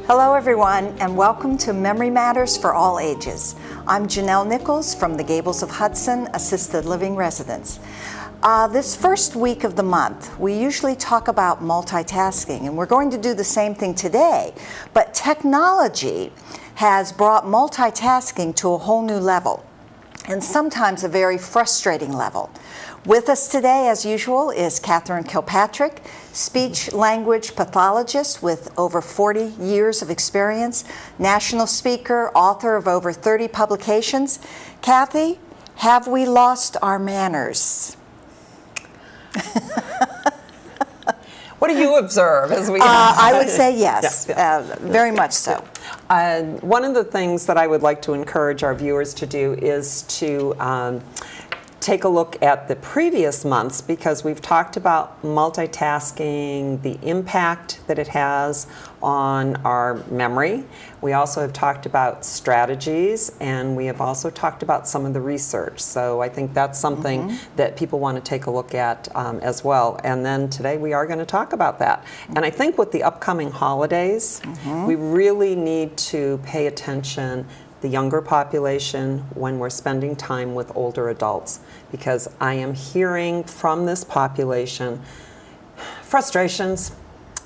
Hello everyone, and welcome to Memory Matters for All Ages. I'm Janelle Nichols from the Gables of Hudson Assisted Living Residence. This first week of the month, we usually talk about multitasking, and we're going to do the same thing today, but technology has brought multitasking to a whole new level, and sometimes a very frustrating level. With us today, as usual, is Catherine Kilpatrick, speech-language pathologist with over 40 years of experience, national speaker, author of over 30 publications. Kathy, have we lost our manners? What do you observe as we? I would say yes, yeah. Very much so. One of the things that I would like to encourage our viewers to do is to take a look at the previous months, because we've talked about multitasking, the impact that it has on our memory. We also have talked about strategies, and we have also talked about some of the research. So I think that's something that people want to take a look at as well. And then today we are going to talk about that. And I think with the upcoming holidays, we really need to pay attention the younger population when we're spending time with older adults, because I am hearing from this population frustrations.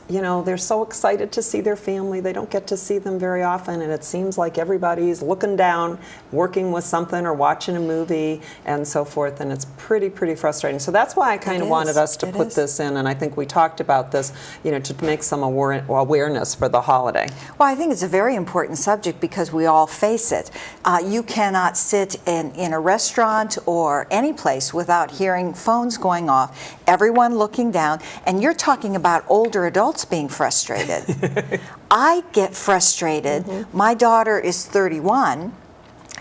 You know, they're so excited to see their family. They don't get to see them very often, and it seems like everybody's looking down, working with something or watching a movie and so forth, and it's pretty frustrating. So that's why I kind of wanted us to put this in, and I think we talked about this, you know, to make some awareness for the holiday. Well, I think it's a very important subject because we all face it. You cannot sit in a restaurant or any place without hearing phones going off, everyone looking down, and you're talking about older adults being frustrated. I get frustrated. My daughter is 31,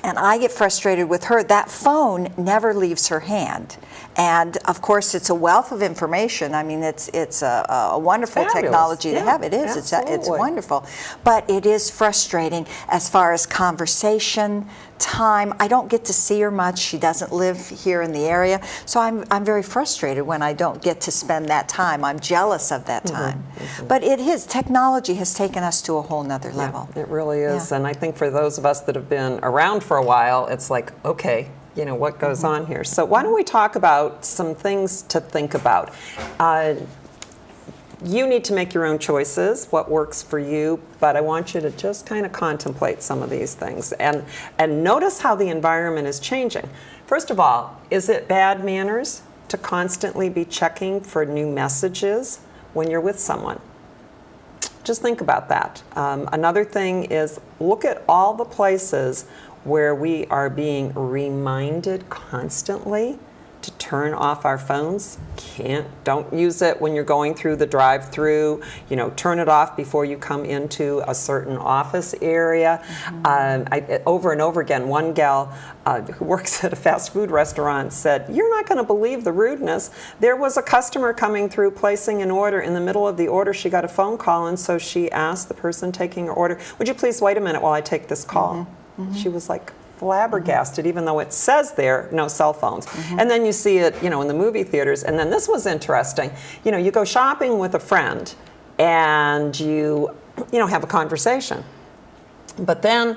and I get frustrated with her. That phone never leaves her hand. And of course, it's a wealth of information. I mean, it's a wonderful technology to have. It is. It's wonderful. But it is frustrating as far as conversation, time. I don't get to see her much. She doesn't live here in the area. So I'm very frustrated when I don't get to spend that time. I'm jealous of that time. But it is. Technology has taken us to a whole nother level. It really is. And I think for those of us that have been around for a while, it's like, okay, you know, what goes on here? So why don't we talk about some things to think about? You need to make your own choices, what works for you, but I want you to just kind of contemplate some of these things and notice how the environment is changing. First of all, is it bad manners to constantly be checking for new messages when you're with someone? Just think about that. Another thing is look at all the places where we are being reminded constantly to turn off our phones. Don't use it when you're going through the drive-through. You know, turn it off before you come into a certain office area. Over and over again, one gal who works at a fast food restaurant said, "You're not going to believe the rudeness. There was a customer coming through placing an order. In the middle of the order, she got a phone call, and so she asked the person taking her order, 'Would you please wait a minute while I take this call?'" She was like flabbergasted, even though it says there, no cell phones. And then you see it, you know, in the movie theaters. And then this was interesting. You know, you go shopping with a friend and you know, have a conversation. But then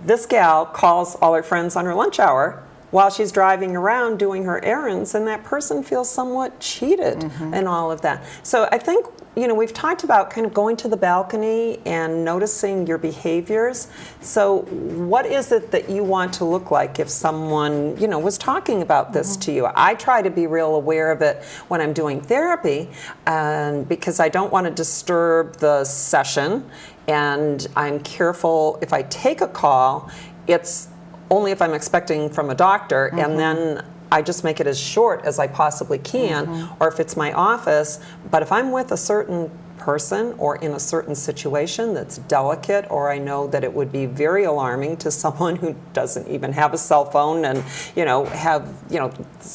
this gal calls all her friends on her lunch hour while she's driving around doing her errands, and that person feels somewhat cheated and all of that. So I think, you know, we've talked about kind of going to the balcony and noticing your behaviors. So what is it that you want to look like if someone, you know, was talking about this to you? I try to be real aware of it when I'm doing therapy, because I don't want to disturb the session, and I'm careful if I take a call, it's only if I'm expecting from a doctor, and then I just make it as short as I possibly can, or if it's my office. But if I'm with a certain person or in a certain situation that's delicate, or I know that it would be very alarming to someone who doesn't even have a cell phone and, you know, have, you know,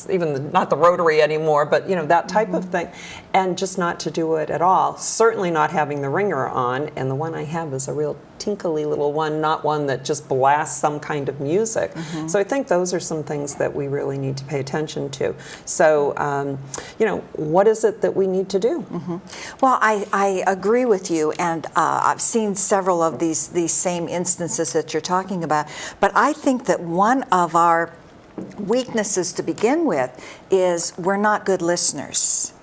even not the rotary anymore, but, you know, that type of thing, and just not to do it at all. Certainly not having the ringer on, and the one I have is a real tinkly little one, not one that just blasts some kind of music. So I think those are some things that we really need to pay attention to. So, what is it that we need to do? Well, I agree with you, and I've seen several of these same instances that you're talking about, but I think that one of our weaknesses to begin with is we're not good listeners.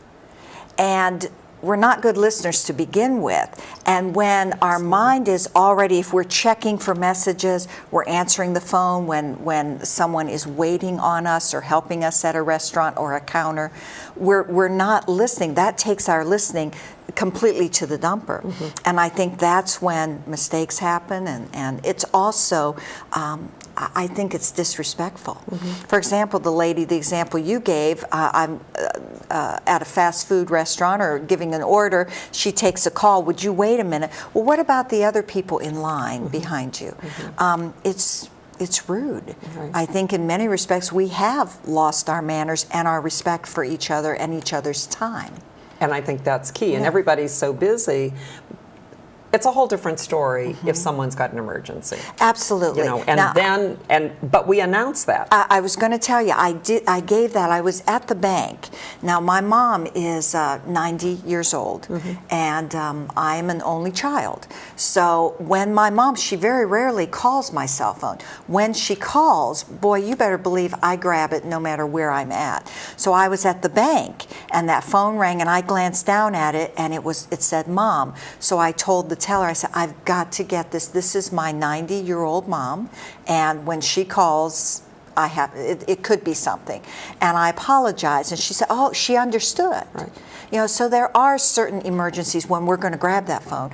And we're not good listeners to begin with. And when our mind is already, if we're checking for messages, we're answering the phone when someone is waiting on us or helping us at a restaurant or a counter, we're not listening. That takes our listening completely to the dumper. And I think that's when mistakes happen, and it's also, I think it's disrespectful. For example, the example you gave, I'm at a fast food restaurant or giving an order, she takes a call, would you wait a minute? Well, what about the other people in line behind you? It's rude. I think in many respects we have lost our manners and our respect for each other and each other's time. And I think that's key. And everybody's so busy. It's a whole different story if someone's got an emergency. Absolutely. But we announce that. I was going to tell you, I gave that. I was at the bank. Now, my mom is 90 years old, and I am an only child. So when my mom, she very rarely calls my cell phone. When she calls, boy, you better believe I grab it no matter where I'm at. So I was at the bank, and that phone rang, and I glanced down at it, and it said Mom. So I told the teller, I said, I've got to get this. This is my 90-year-old mom, and when she calls, it could be something. And I apologized, and she said, oh, she understood. So there are certain emergencies when we're going to grab that phone.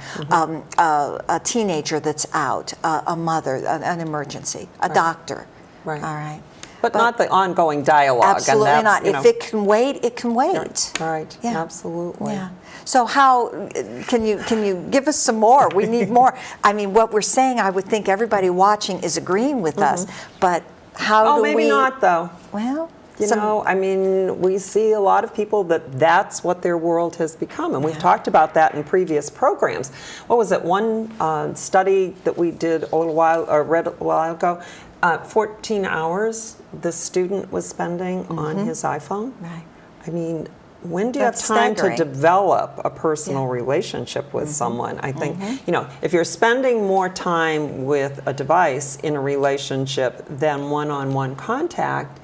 A teenager that's out, a mother, an emergency, a doctor. All right. But not the ongoing dialogue. Absolutely and not. If it can wait, it can wait. Right. Absolutely. Yeah. So how can you give us some more? We need more. I mean, what we're saying, I would think everybody watching is agreeing with us, but how do we? Oh, maybe not though. Well, I mean, we see a lot of people that's what their world has become, and we've talked about that in previous programs. What was it? One study that we did read a while ago. 14 hours the student was spending on his iPhone. Right. I mean, when do you have time to develop a personal relationship with someone? I think, if you're spending more time with a device in a relationship than one-on-one contact,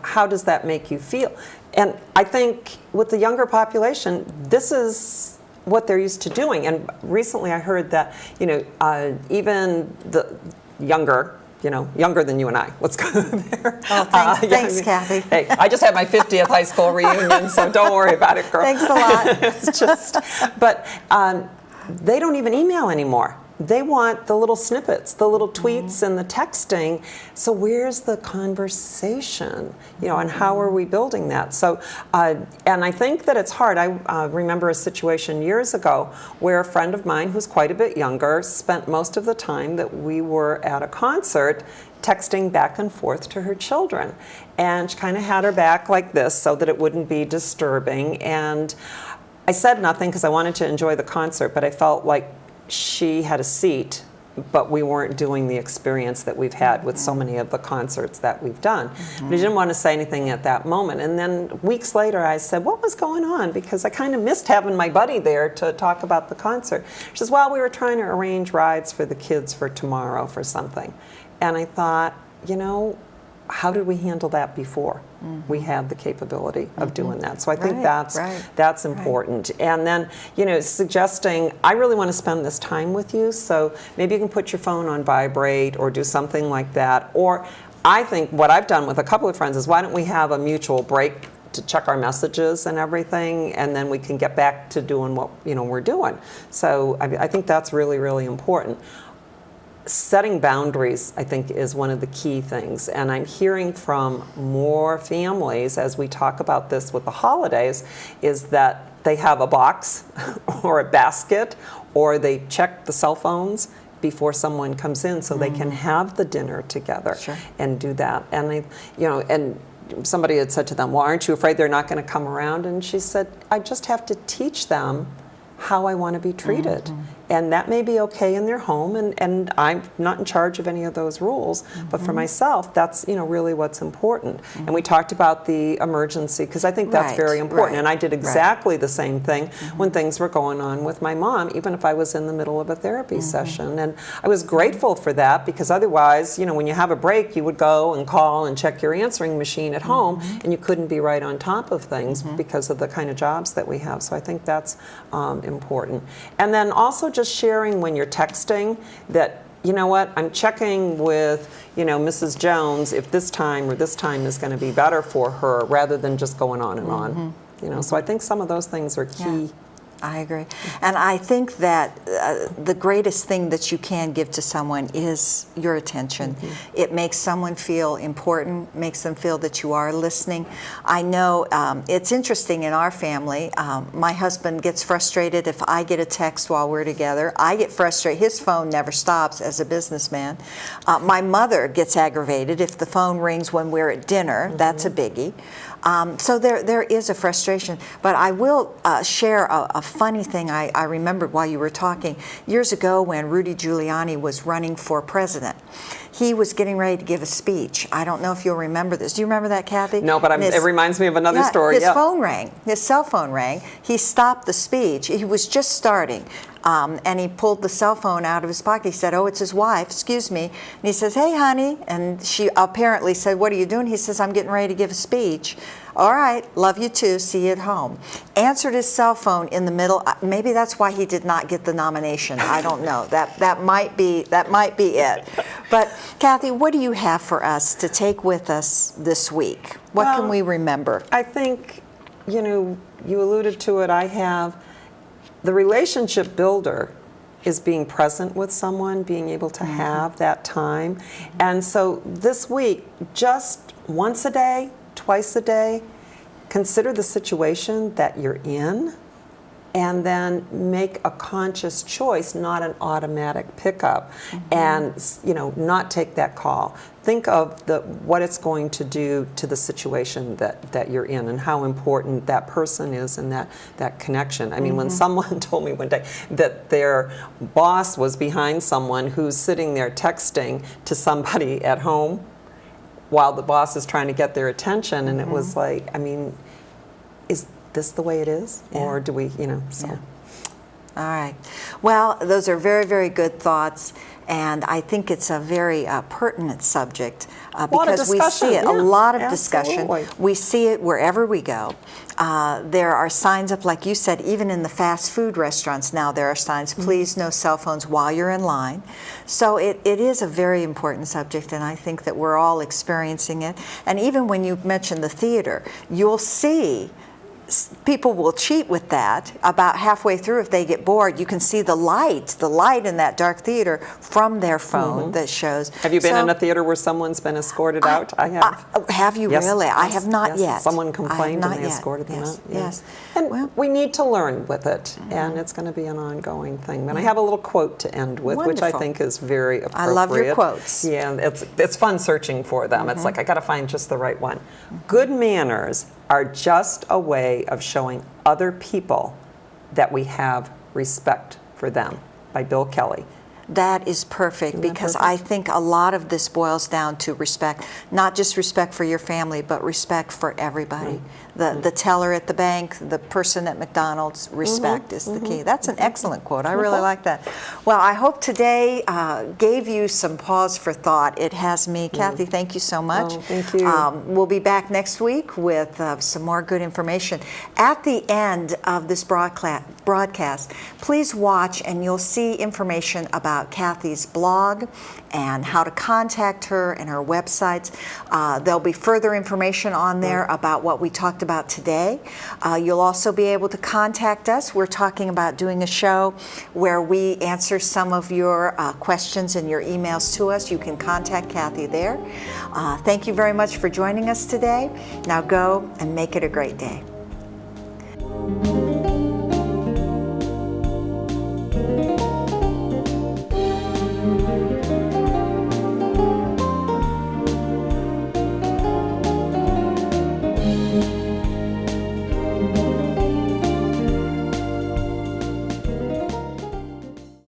how does that make you feel? And I think with the younger population, this is what they're used to doing. And recently I heard that, even the younger than you and I. Let's go there. Oh, thanks, Kathy. Hey, I just had my 50th high school reunion, so don't worry about it, girl. Thanks a lot. It's just, but they don't even email anymore. They want the little snippets, the little tweets and the texting. So where's the conversation? And how are we building that? So, and I think that it's hard. I remember a situation years ago where a friend of mine who's quite a bit younger spent most of the time that we were at a concert texting back and forth to her children. And she kind of had her back like this so that it wouldn't be disturbing. And I said nothing because I wanted to enjoy the concert, but I felt like she had a seat, but we weren't doing the experience that we've had with so many of the concerts that we've done. But I didn't want to say anything at that moment. And then weeks later I said, what was going on? Because I kind of missed having my buddy there to talk about the concert. She says, well, we were trying to arrange rides for the kids for tomorrow for something. And I thought, how did we handle that before? We had the capability of doing that. So I think that's important. And then, suggesting, I really want to spend this time with you, so maybe you can put your phone on vibrate or do something like that. Or I think what I've done with a couple of friends is, why don't we have a mutual break to check our messages and everything, and then we can get back to doing what we're doing. So I think that's really, really important. Setting boundaries, I think, is one of the key things. And I'm hearing from more families as we talk about this with the holidays, is that they have a box or a basket, or they check the cell phones before someone comes in so they can have the dinner together and do that. And and somebody had said to them, well, aren't you afraid they're not going to come around? And she said, I just have to teach them how I want to be treated. And that may be okay in their home, and I'm not in charge of any of those rules. But for myself, that's really what's important. And we talked about the emergency, because I think that's very important. And I did exactly the same thing when things were going on with my mom, even if I was in the middle of a therapy session. And I was grateful for that, because otherwise, when you have a break, you would go and call and check your answering machine at home, and you couldn't be right on top of things because of the kind of jobs that we have. So I think that's important. And then also just sharing when you're texting that, you know what, I'm checking with, Mrs. Jones if this time or this time is going to be better for her, rather than just going on and on. So I think some of those things are key. Yeah. I agree. And I think that the greatest thing that you can give to someone is your attention. It makes someone feel important, makes them feel that you are listening. I know it's interesting in our family. My husband gets frustrated if I get a text while we're together. I get frustrated. His phone never stops as a businessman. My mother gets aggravated if the phone rings when we're at dinner. That's a biggie. So there is a frustration. But I will share a funny thing I remembered while you were talking. Years ago, when Rudy Giuliani was running for president, he was getting ready to give a speech. I don't know if you'll remember this. Do you remember that, Kathy? No, but it reminds me of another story. His phone rang. His cell phone rang. He stopped the speech. He was just starting. And he pulled the cell phone out of his pocket. He said, "Oh, it's his wife, excuse me." And he says, "Hey, honey." And she apparently said, "What are you doing?" He says, "I'm getting ready to give a speech." "All right, love you too, see you at home." Answered his cell phone in the middle. Maybe that's why he did not get the nomination. I don't know. That might be it. But Kathy, what do you have for us to take with us this week? What can we remember? I think, you alluded to it. I have the relationship builder is being present with someone, being able to have that time. And so this week, just once a day, twice a day, consider the situation that you're in, and then make a conscious choice, not an automatic pickup, and not take that call. Think of what it's going to do to the situation that you're in, and how important that person is, and that connection. I mean, when someone told me one day that their boss was behind someone who's sitting there texting to somebody at home while the boss is trying to get their attention, and it was like, I mean, is this the way it is? Yeah. Or do we, so. Yeah. All right. Well, those are very, very good thoughts. And I think it's a very pertinent subject because we see it, a lot of discussion. We see it wherever we go. There are signs up, like you said, even in the fast food restaurants now, there are signs, please no cell phones while you're in line. So it is a very important subject, and I think that we're all experiencing it. And even when you mention the theater, you'll see people will cheat with that. About halfway through, if they get bored, you can see the light in that dark theater from their phone that shows. Have you been in a theater where someone's been escorted out? I have. Have you really? I have not yet. Someone complained and they escorted them out. Yes. And we need to learn with it, and it's going to be an ongoing thing. And I have a little quote to end with, which I think is very appropriate. I love your quotes. Yeah, it's fun searching for them. It's like, I got to find just the right one. Good manners are just a way of showing other people that we have respect for them, by Bill Kelly. That is perfect, because I think a lot of this boils down to respect, not just respect for your family, but respect for everybody. The teller at the bank, the person at McDonald's, respect is the key. That's an excellent quote. I really like that. Well, I hope today gave you some pause for thought. It has me. Kathy, thank you so much. Oh, thank you. We'll be back next week with some more good information. At the end of this broadcast, please watch, and you'll see information about Kathy's blog and how to contact her and her websites. There'll be further information on there about what we talked about today. You'll also be able to contact us. We're talking about doing a show where we answer some of your questions and your emails to us. You can contact Kathy there. Thank you very much for joining us today. Now go and make it a great day.